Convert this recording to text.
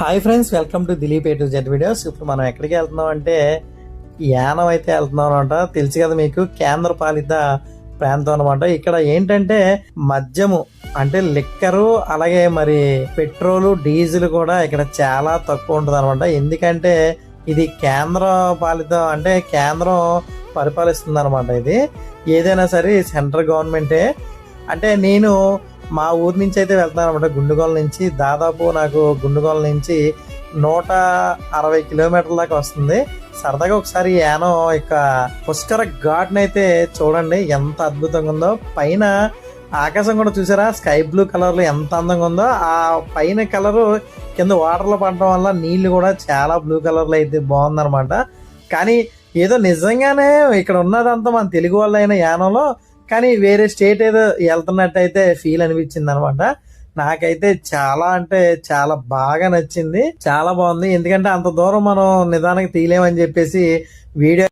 Hi friends, welcome to Dilip A to Z videos. ఇప్పుడు మనం ఎక్కడికి వెళ్తున్నాం అంటే యానం అయితే వెళ్తున్నాం అనమాట. తెలుసు కదా మీకు, కేంద్ర పాలిత ప్రాంతం అనమాట. ఇక్కడ ఏంటంటే మద్యము అంటే లిక్కరు, అలాగే మరి పెట్రోలు, డీజిల్ కూడా ఇక్కడ చాలా తక్కువ ఉంటుంది అనమాట. ఎందుకంటే ఇది కేంద్ర పాలిత అంటే కేంద్రం పరిపాలిస్తుంది అనమాట. ఇది ఏదైనా సరే సెంట్రల్ గవర్నమెంటే. అంటే నేను మా ఊరి నుంచి అయితే వెళ్తాను అనమాట, గుండుగోల నుంచి. దాదాపు నాకు గుండుగోల నుంచి 160 కిలోమీటర్ల దాకా వస్తుంది. సరదాగా ఒకసారి యానం ఇక పుష్కర ఘాట్ని అయితే చూడండి, ఎంత అద్భుతంగా ఉందో. పైన ఆకాశం కూడా చూసారా, స్కై బ్లూ కలర్లో ఎంత అందంగా ఉందో. ఆ పైన కలరు కింద వాటర్లో పడటం వల్ల నీళ్లు కూడా చాలా బ్లూ కలర్లో అయితే బాగుందనమాట. కానీ ఏదో నిజంగానే ఇక్కడ ఉన్నదంతా మన తెలుగు వాళ్ళైన యానంలో, కానీ వేరే స్టేట్ ఏదో వెళ్తున్నట్టయితే ఫీల్ అనిపించింది అనమాట. నాకైతే చాలా అంటే చాలా బాగా నచ్చింది, చాలా బాగుంది. ఎందుకంటే అంత దూరం మనం నిదానంగా తీయలేమని చెప్పేసి వీడియో